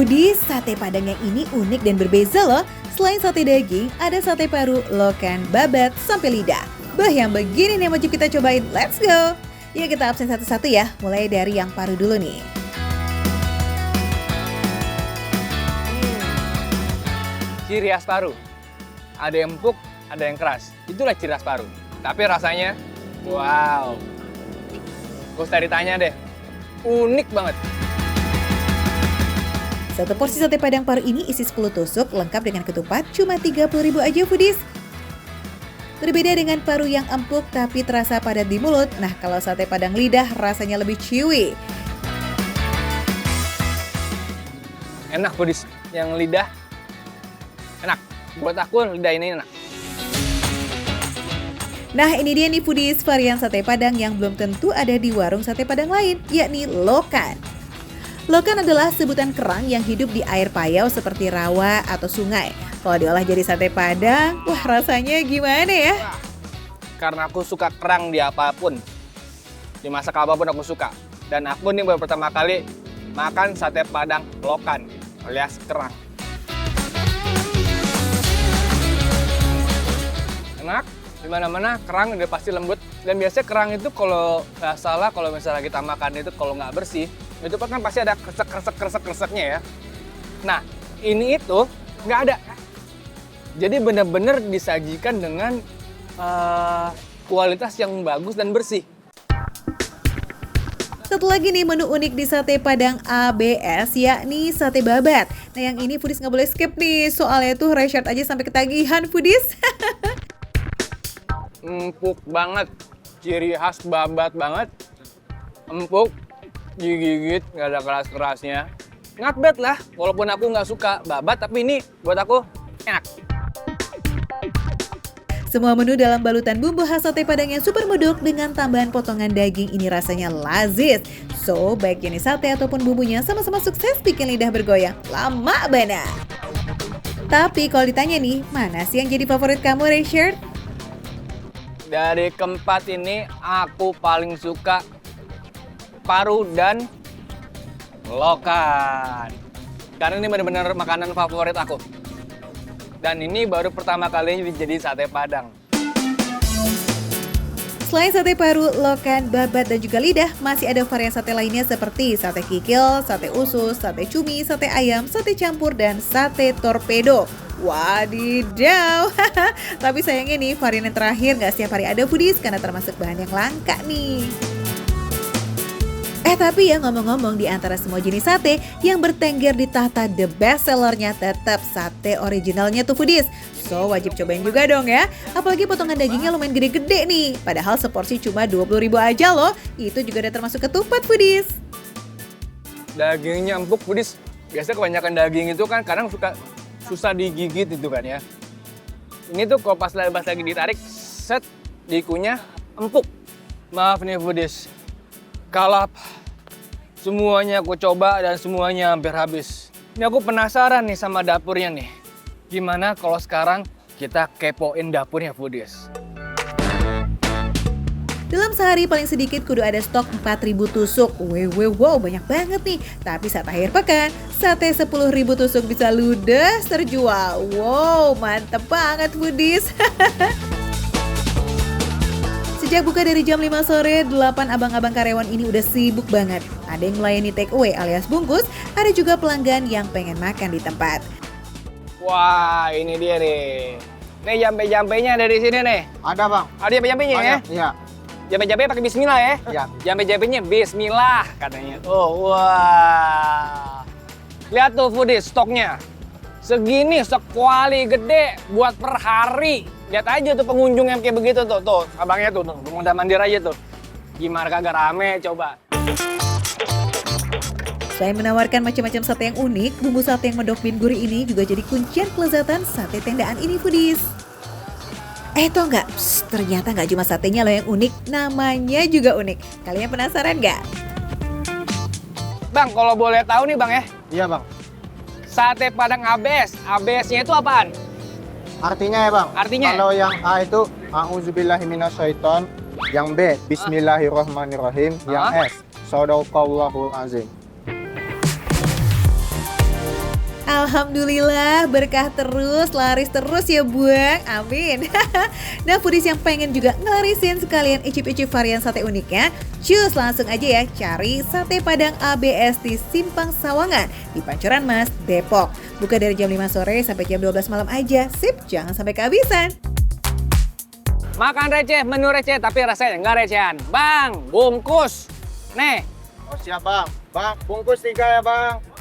Foodies, sate Padang yang ini unik dan berbeza loh. Selain sate daging, ada sate paru, lokan, babat, sampai lidah. Bah, yang begini nih wajib kita cobain. Let's go! Yuk kita absen satu-satu ya, mulai dari yang paru dulu nih. Ciri khas paru. Ada yang empuk, ada yang keras. Itulah ciri khas paru. Tapi rasanya, wow. Gak usah ditanya deh, unik banget. Satu porsi sate Padang paru ini isi 10 tusuk, lengkap dengan ketupat, cuma 30.000 aja Foodies. Berbeda dengan paru yang empuk tapi terasa padat di mulut, nah kalau sate Padang lidah rasanya lebih chewy. Enak Foodies, yang lidah enak. Buat aku lidah ini enak. Nah ini dia nih Foodies, varian sate Padang yang belum tentu ada di warung sate Padang lain, yakni lokan. Lokan adalah sebutan kerang yang hidup di air payau seperti rawa atau sungai. Kalau diolah jadi sate Padang, wah rasanya gimana ya? Karena aku suka kerang di apapun, di masak apapun aku suka. Dan aku nih baru pertama kali makan sate Padang lokan alias kerang. Enak, dimana-mana kerang udah pasti lembut. Dan biasanya kerang itu kalau nggak salah, kalau misalnya kita makan itu kalau nggak bersih, itu kan pasti ada kresek-kresek-kresek-kreseknya ya. Nah, ini itu nggak ada. Jadi benar-benar disajikan dengan kualitas yang bagus dan bersih. Satu lagi nih menu unik di sate Padang ABS, yakni sate babat. Nah yang ini Foodies nggak boleh skip nih, soalnya tuh reshart aja sampai ketagihan Foodies. Empuk banget, ciri khas babat banget. Empuk, digigit, nggak ada keras-kerasnya. Not bad lah, walaupun aku nggak suka babat, tapi ini buat aku enak. Semua menu dalam balutan bumbu khas sate Padang yang super medok dengan tambahan potongan daging ini rasanya lazis. So, baik jenis sate ataupun bumbunya sama-sama sukses bikin lidah bergoyang. Lama banget. Tapi kalau ditanya nih, mana sih yang jadi favorit kamu, Richard? Dari keempat ini, aku paling suka paru dan lokan. Karena ini benar-benar makanan favorit aku. Dan ini baru pertama kali jadi sate Padang. Selain sate paru, lokan, babat, dan juga lidah, masih ada varian sate lainnya seperti sate kikil, sate usus, sate cumi, sate ayam, sate campur, dan sate torpedo. Wadidaw, tapi sayangnya nih varian yang terakhir nggak setiap hari ada Foodies karena termasuk bahan yang langka nih. Tapi ya ngomong-ngomong, di antara semua jenis sate yang bertengger di tahta the best sellernya tetap sate originalnya tuh Foodies. So wajib cobain juga dong ya. Apalagi potongan dagingnya lumayan gede-gede nih. Padahal seporsi cuma 20.000 aja loh. Itu juga udah termasuk ketupat Foodies. Dagingnya empuk Foodies. Biasanya kebanyakan daging itu kan kadang susah digigit itu kan ya. Ini tuh kalau pas lagi ditarik, set dikunyah empuk. Maaf nih Foodies. Kalap. Semuanya aku coba dan semuanya hampir habis. Ini aku penasaran nih sama dapurnya nih. Gimana kalau sekarang kita kepoin dapurnya Foodies? Dalam sehari paling sedikit kudu ada stok 4.000 tusuk. Wow, banyak banget nih. Tapi saat akhir pekan, sate 10.000 tusuk bisa ludes terjual. Wow, mantep banget Foodies. Sejak buka dari jam 5 sore, 8 abang-abang karyawan ini udah sibuk banget. Ada yang melayani take away alias bungkus, ada juga pelanggan yang pengen makan di tempat. Wah, ini dia nih. Nih jampe-jampenya dari sini nih. Ada bang. Ada jampe-jampenya ya? Iya. Jampe-jampe pakai bismillah ya? Iya. Jampe-jampenya bismillah katanya. Oh, wah. Lihat tuh Foodies stoknya. Segini, sekuali gede buat per hari. Lihat aja tuh pengunjung yang kayak begitu tuh abangnya tuh mondar-mandir aja tuh. Gimana kagak rame coba. Selain menawarkan macam-macam sate yang unik, bumbu sate yang medok bin gurih ini juga jadi kuncian kelezatan sate tendaan ini Foodies. Tau nggak? Ternyata nggak cuma satenya loh yang unik, namanya juga unik. Kalian penasaran nggak? Bang, kalau boleh tahu nih Bang ya, Iya bang. sate Padang ABS. ABS-nya itu apaan? Artinya ya bang. Artinya? Kalau yang A itu A'udzubillahiminasyaiton, yang B Bismillahirrahmanirrahim, yang S Sadaqallahul Azim. Alhamdulillah, berkah terus, laris terus ya Bang, amin. Nah foodies yang pengen juga ngelarisin sekalian icip-icip varian sate uniknya, cus langsung aja ya cari Sate Padang ABS di Simpang Sawangan di Pancoran Mas, Depok. Buka dari jam 5 sore sampai jam 12 malam aja, sip jangan sampai kehabisan. Makan receh, menu receh, tapi rasanya nggak recehan. Bang, bungkus. Nih. Oh siap bang. Bang, bungkus 3 ya bang.